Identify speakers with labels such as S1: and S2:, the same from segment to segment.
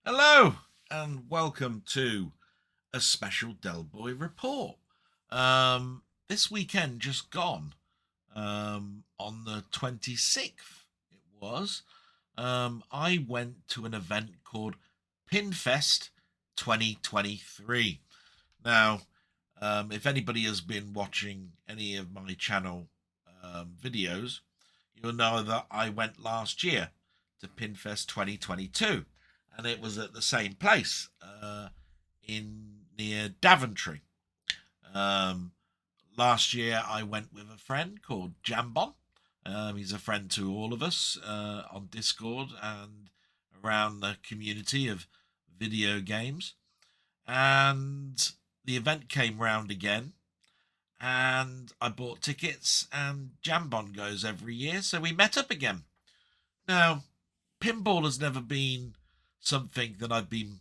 S1: Hello and welcome to a special Del Boy report. This weekend just gone, on the 26th it was, I went to an event called Pinfest 2023. Now, if anybody has been watching any of my channel videos, you'll know that I went last year to Pinfest 2022, and it was at the same place in near Daventry. Um, Last year I went with a friend called Jambon. He's a friend to all of us on Discord and around the community of video games. And the event came round again, and I bought tickets, and Jambon goes every year, so we met up again. Now, pinball has never been something that I've been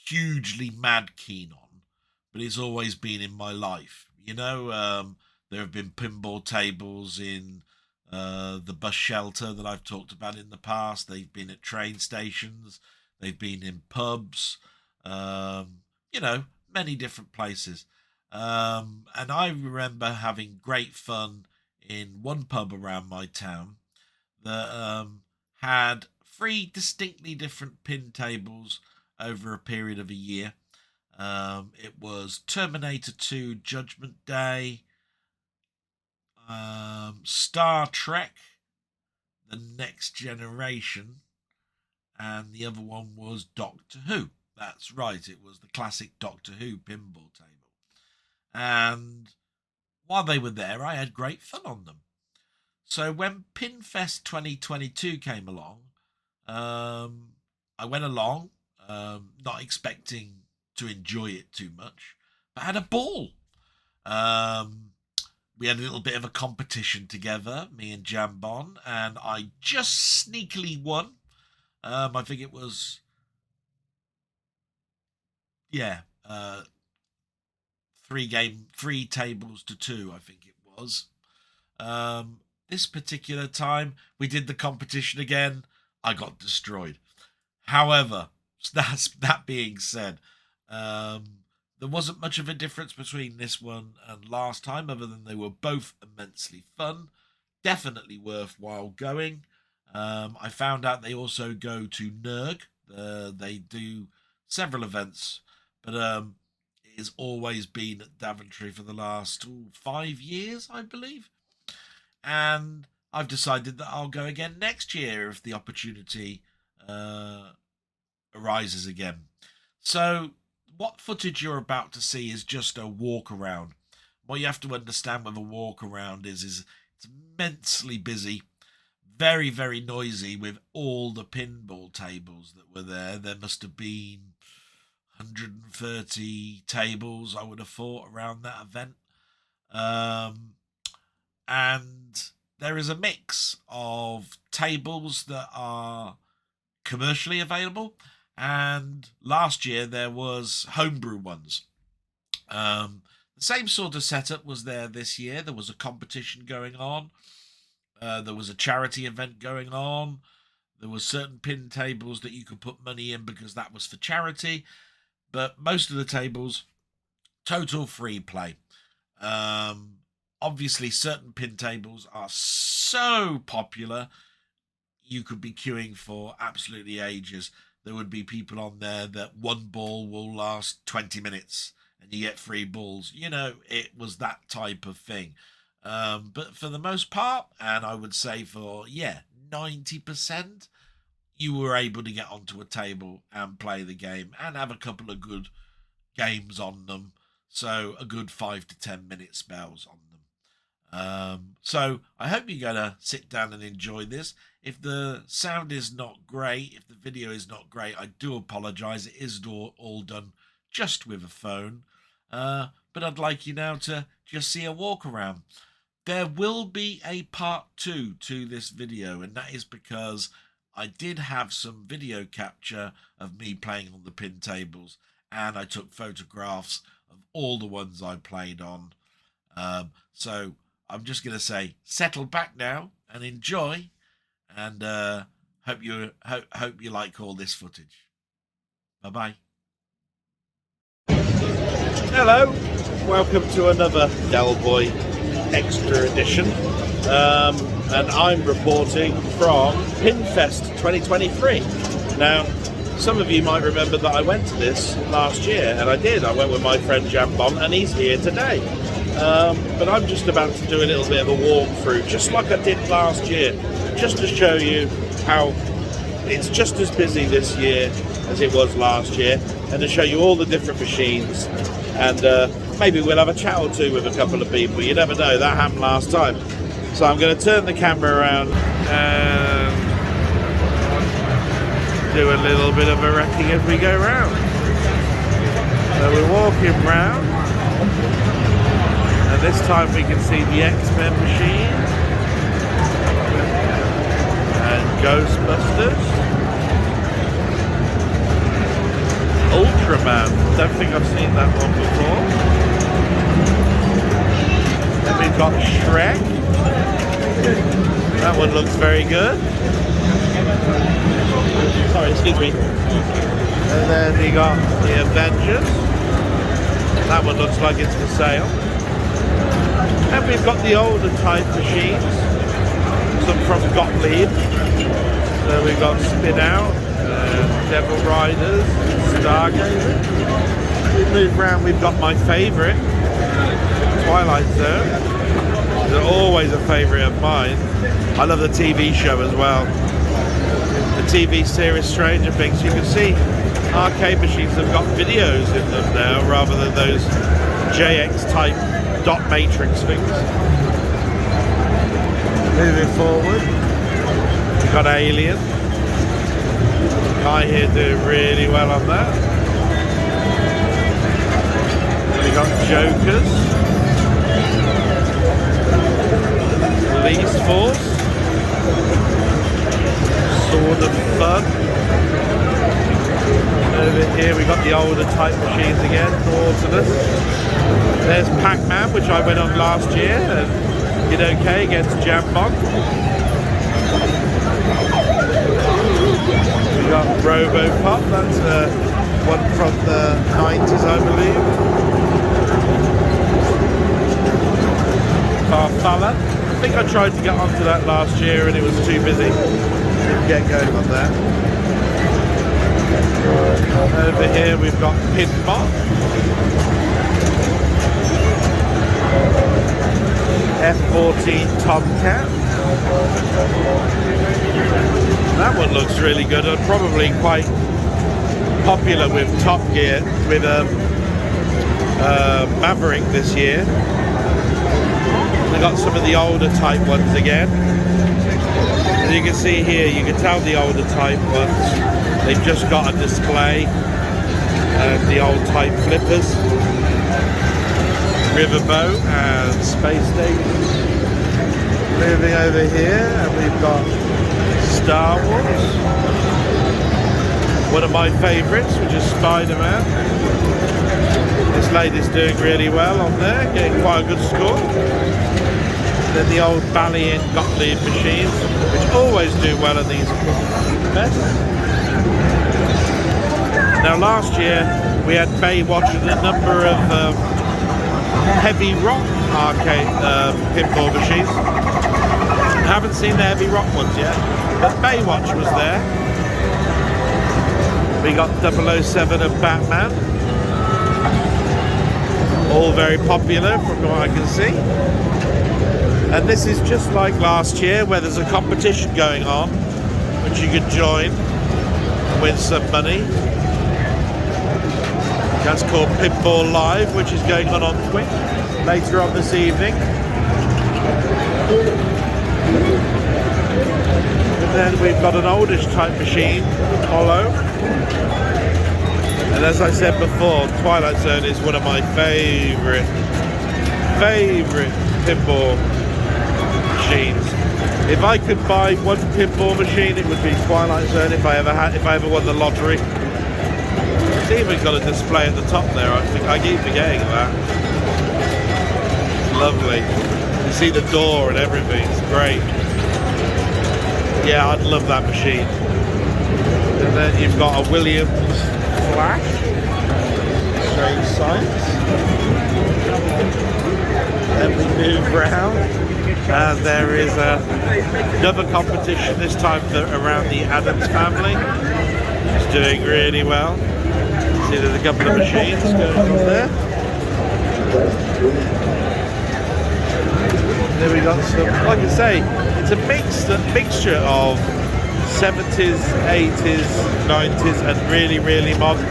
S1: hugely mad keen on, but it's always been in my life. There have been pinball tables in the bus shelter that I've talked about in the past. They've been at train stations. They've been in pubs. Many different places. And I remember having great fun in one pub around my town that had three distinctly different pin tables over a period of a year. It was Terminator 2 Judgment Day, Star Trek The Next Generation, and the other one was Doctor Who. That's right, it was the classic Doctor Who pinball table. And while they were there, I had great fun on them. So when Pinfest 2022 came along, I went along, not expecting to enjoy it too much, but had a ball. We had a little bit of a competition together, me and Jambon, and I just sneakily won. I think it was, yeah, three tables to two, I think it was. This particular time, we did the competition again. I got destroyed. However, that being said, there wasn't much of a difference between this one and last time, other than they were both immensely fun. Definitely worthwhile going. I found out they also go to NERG. They do several events, but it has always been at Daventry for the last 5 years, I believe. And I've decided that I'll go again next year if the opportunity uh, arises again. So, what footage you're about to see is just a walk around. What you have to understand with a walk around is it's immensely busy, very, very noisy with all the pinball tables that were there. There must have been 130 tables, I would have thought, around that event. Um, and there is a mix of tables that are commercially available, and last year there was homebrew ones. The same sort of setup was there this year. There was a competition going on. There was a charity event going on. There were certain pin tables that you could put money in because that was for charity. But most of the tables, total free play. Obviously, certain pin tables are so popular, you could be queuing for absolutely ages. There would be people on there that one ball will last 20 minutes and you get free balls. It was that type of thing. But for the most part, and I would say for, 90%, you were able to get onto a table and play the game and have a couple of good games on them. So a good 5 to 10 minute spells on them. So I hope you're going to sit down and enjoy this. If the sound is not great, if the video is not great, I do apologise. It is all done just with a phone. But I'd like you now to just see a walk around. There will be a part 2 to this video, and that is because I did have some video capture of me playing on the pin tables, and I took photographs of all the ones I played on. So I'm just going to say, settle back now and enjoy, and hope you like all this footage. Bye-bye.
S2: Hello, welcome to another Del Boy Extra Edition, and I'm reporting from Pinfest 2023. Now, some of you might remember that I went to this last year, and I did. I went with my friend Jambon, and he's here today. But I'm just about to do a little bit of a walkthrough, just like I did last year, just to show you how it's just as busy this year as it was last year, and to show you all the different machines, and maybe we'll have a chat or two with a couple of people. You never know, that happened last time. So I'm going to turn the camera around and do a little bit of a wrecking as we go round. So we're walking round, and this time we can see the X-Men machine and Ghostbusters, Ultraman. Don't think I've seen that one before. Then we've got Shrek. That one looks very good. Sorry, excuse me. And then we got the Avengers. That one looks like it's for sale. And we've got the older type machines. Some from Gottlieb. So we've got Spin Out, Devil Riders, Stargazer. We move around, we've got my favourite, Twilight Zone. They're always a favourite of mine. I love the TV show as well. The TV series Stranger Things. You can see arcade machines have got videos in them now rather than those JX type dot matrix things. Moving forward, we've got Alien. Guy here doing really well on that. We got Jokers, Police Force, Sword of Fun. Over here we got the older type machines again, Nautilus. There's Pac-Man, which I went on last year and did okay against Jambon. We got Robopop, that's one from the 90s, I believe. Farfalla. I think I tried to get onto that last year and it was too busy. Didn't get going on that. Over here we've got Pinbot. F-14 Tomcat. That one looks really good and probably quite popular with Top Gear, with Maverick this year. We got some of the older type ones again. As you can see here, you can tell the older type ones, they've just got a display. The old type flippers, Riverboat and Space Station. Moving over here, and we've got Star Wars. One of my favourites, which is Spider-Man. This lady's doing really well on there, getting quite a good score. Then the old Bally and Gottlieb machines, which always do well in these fests. Now last year we had Baywatch and a number of heavy rock arcade pinball machines. I haven't seen the heavy rock ones yet, but Baywatch was there. We got 007 and Batman. All very popular from what I can see. And this is just like last year where there's a competition going on which you can join and win some money. That's called Pinball Live, which is going on Twitch later on this evening. And then we've got an oldish type machine, Hollow. And as I said before, Twilight Zone is one of my favourite pinball machines. If I could buy one pinball machine, it would be Twilight Zone. If I ever won the lottery. It's even got a display at the top there. I keep forgetting that. Lovely. You see the door and everything. It's great. Yeah, I'd love that machine. And then you've got a Williams Flash, Strange Science. Then we move round, and there is another competition, this time around the Adams family. It's doing really well. See, there's a couple of machines going on there. Then we got some, like I say, it's a mixture of 70s, 80s, 90s, and really, really modern.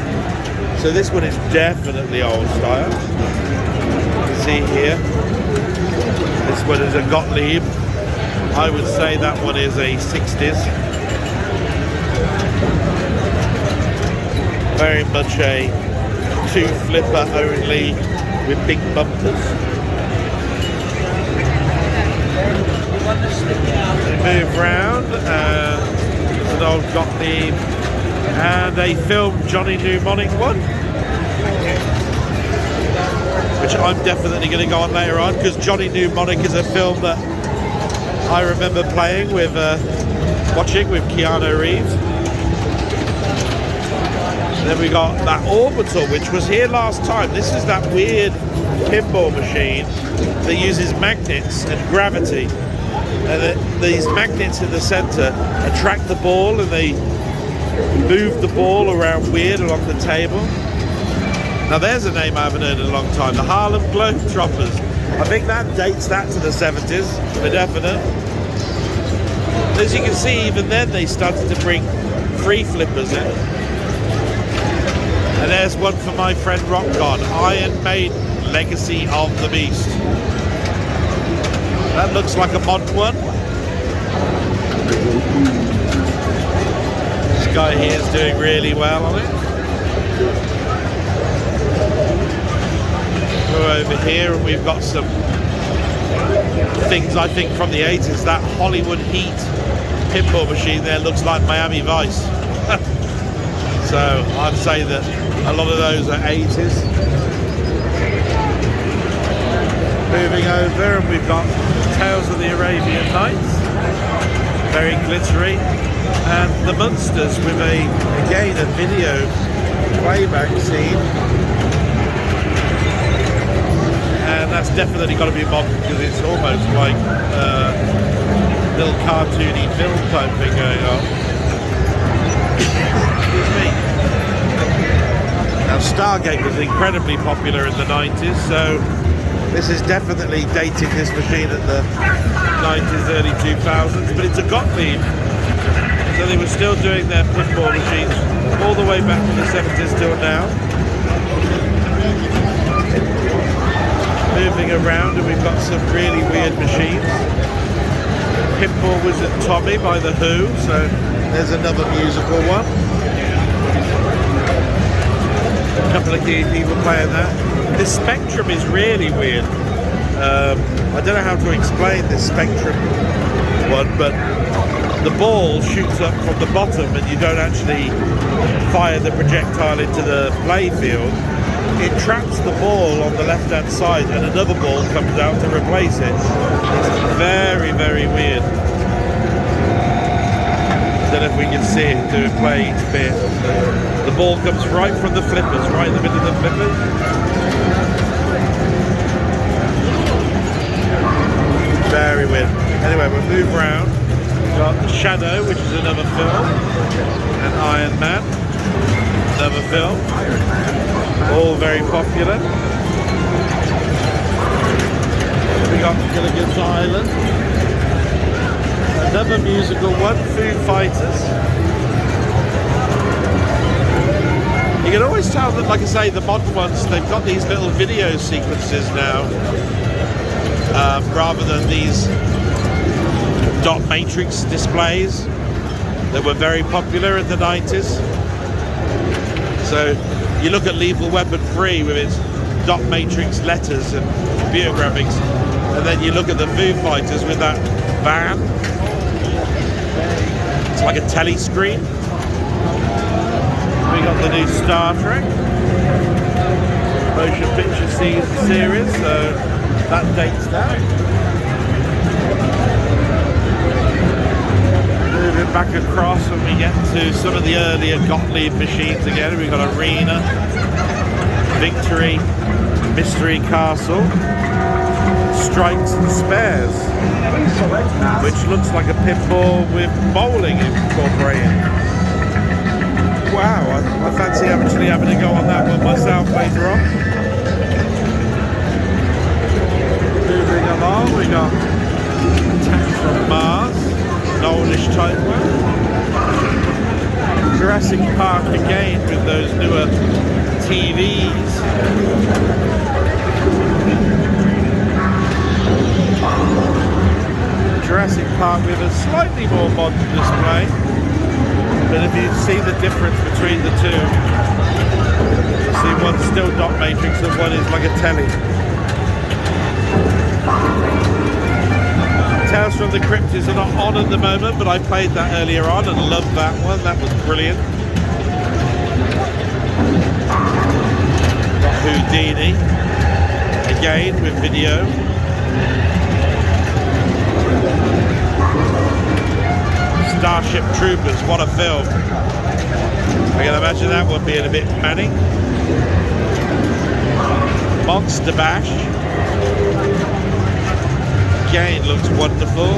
S2: So this one is definitely old style. You can see here, this one is a Gottlieb. I would say that one is a 60s. Very much a two flipper only with big bumpers. They move round, it's an old Gottlieb and a film Johnny Mnemonic one, which I'm definitely going to go on later on, because Johnny Mnemonic is a film that I remember playing with, watching with Keanu Reeves. And then we got that Orbital, which was here last time. This is that weird pinball machine that uses magnets and gravity. And these magnets in the center attract the ball, and they move the ball around weird along the table. Now there's a name I haven't heard in a long time, the Harlem Globetrotters. I think that dates that to the 70s, for definite. As you can see, even then they started to bring free flippers in. And there's one for my friend Rock God, Iron Maiden, Legacy of the Beast. That looks like a mod one. This guy here is doing really well on it. We're over here and we've got some things I think from the 80s. That Hollywood Heat pinball machine there looks like Miami Vice. So I'd say that a lot of those are 80s. Moving over, and we've got Tales of the Arabian Nights, very glittery, and the Munsters with again a video playback scene, and that's definitely got to be modern because it's almost like a little cartoony film type thing going on. Excuse me. Now Stargate was incredibly popular in the 90s, so this is definitely dating this machine at the 90s, early 2000s, but it's a Gottlieb. So they were still doing their pinball machines all the way back from the 70s till now. Moving around, and we've got some really weird machines. Pinball Wizard Tommy by The Who, so there's another musical one. A couple of key people playing that. This Spectrum is really weird. I don't know how to explain this Spectrum one, but the ball shoots up from the bottom and you don't actually fire the projectile into the play field. It traps the ball on the left hand side and another ball comes out to replace it. It's very, very weird. I don't know if we can see it doing play each bit. The ball comes right from the flippers, right in the middle of the flippers. Very weird. Anyway, we'll move around. We've got The Shadow, which is another film, and Iron Man, another film. All very popular. We got Gilligan's Island, another musical one, Foo Fighters. You can always tell that, like I say, the modern ones, they've got these little video sequences now, rather than these dot matrix displays that were very popular in the 90s. So you look at Lethal Weapon 3 with its dot matrix letters and computer graphics, and then you look at the Foo Fighters with that van. It's like a telly screen. We got the new Star Trek motion picture series, so that dates that. Moving back across and we get to some of the earlier Gottlieb machines again. We've got Arena, Victory, Mystery Castle, Strikes and Spares, which looks like a pinball with bowling incorporated. Wow, I fancy actually having to go on that one myself later on. Moving along, we got Attack from Mars, an oldish type one. Jurassic Park again with those newer TVs. Jurassic Park with a slightly more modern display, but if you see the difference between the two, you'll see one's still dot matrix and one is like a telly. Tales from the Crypt is not on at the moment, but I played that earlier on and loved that one. That was brilliant. Got Houdini again with video. Starship Troopers, what a film. I can imagine that one being a bit manic. Monster Bash again looks wonderful,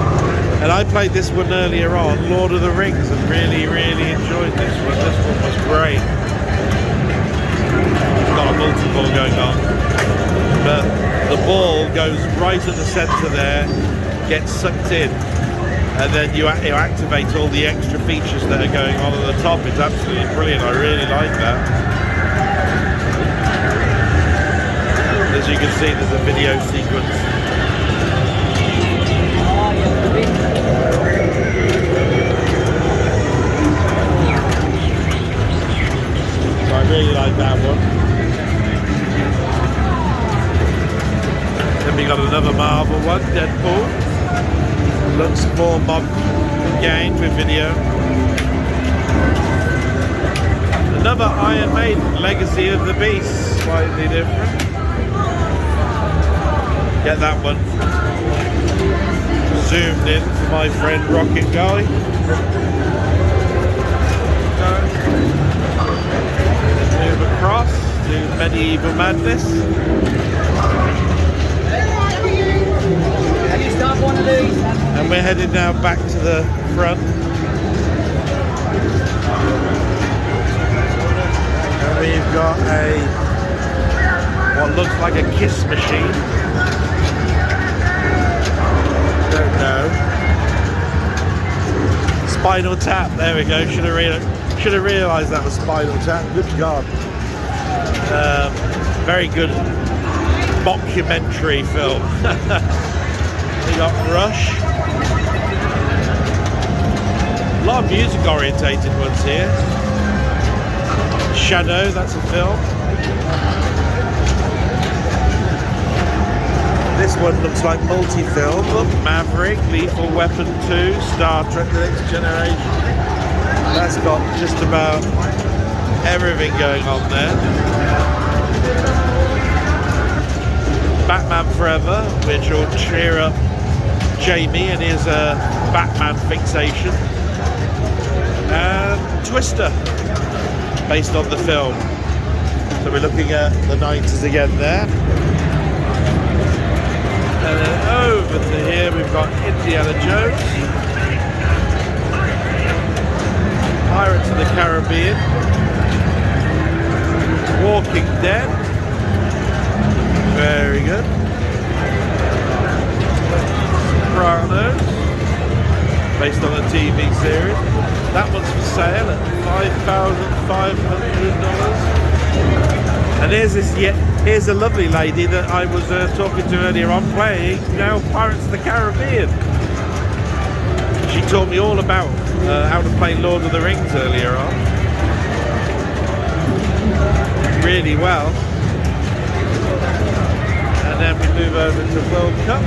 S2: and I played this one earlier on, Lord of the Rings, and really enjoyed this one. This one was great. Got a multi-ball going on, but the ball goes right at the centre there, gets sucked in, and then you activate all the extra features that are going on at the top. It's absolutely brilliant. I really like that. As you can see, there's a video sequence. So I really like that one. Then we got another Marvel one, Deadpool. Looks more modern again with video. Another Iron Maiden, Legacy of the Beast, slightly different. Get that one zoomed in for my friend Rocket Guy. Move across to Medieval Madness. And we're headed now back to the front. And we've got what looks like a kiss machine. Don't know. Spinal Tap, there we go. Should have realised that was Spinal Tap. Good God. Very good mockumentary film. We got Rush. A lot of music orientated ones here. Shadow, that's a film. This one looks like multi-film. Look, Maverick, Lethal Weapon 2, Star Trek The Next Generation. That's got just about everything going on there. Batman Forever, which will cheer up Jamie and his Batman fixation. And Twister, based on the film. So we're looking at the 90s again there. And then over to here we've got Indiana Jones, Pirates of the Caribbean, Walking Dead, very good, Sopranos, based on a TV series. That one's for sale at $5,500. And here's a lovely lady that I was talking to earlier on, playing now Pirates of the Caribbean. She taught me all about how to play Lord of the Rings earlier on. Really well. And then we move over to World Cup.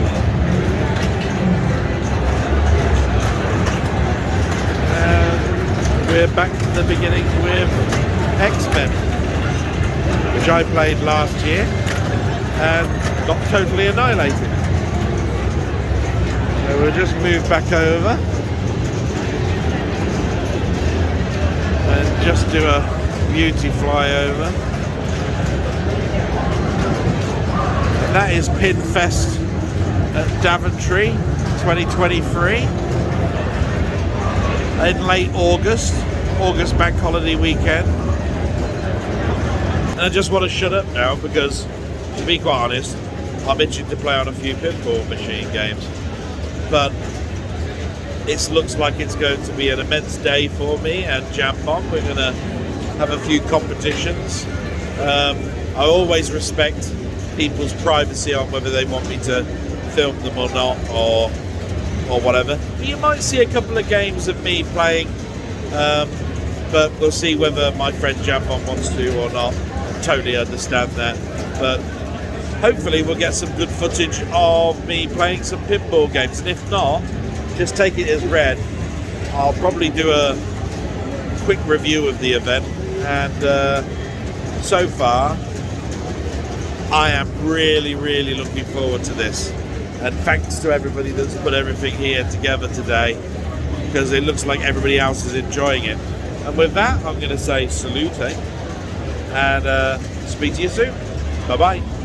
S2: And we're back to the beginning with X-Men, which I played last year and got totally annihilated. So we'll just move back over. do a beauty flyover. And that is Pinfest at Daventry 2023 in late August bank holiday weekend. And I just want to shut up now because, to be quite honest, I'm itching to play on a few pinball machine games. But it looks like it's going to be an immense day for me and Jambon. We're going to have a few competitions. I always respect people's privacy on whether they want me to film them or not, or whatever. But you might see a couple of games of me playing, but we'll see whether my friend Jambon wants to or not. I totally understand that, but hopefully we'll get some good footage of me playing some pinball games, and if not, just take it as read. I'll probably do a quick review of the event, and so far I am really looking forward to this, and thanks to everybody that's put everything here together today, because it looks like everybody else is enjoying it. And with that, I'm going to say salute, and speak to you soon. Bye bye.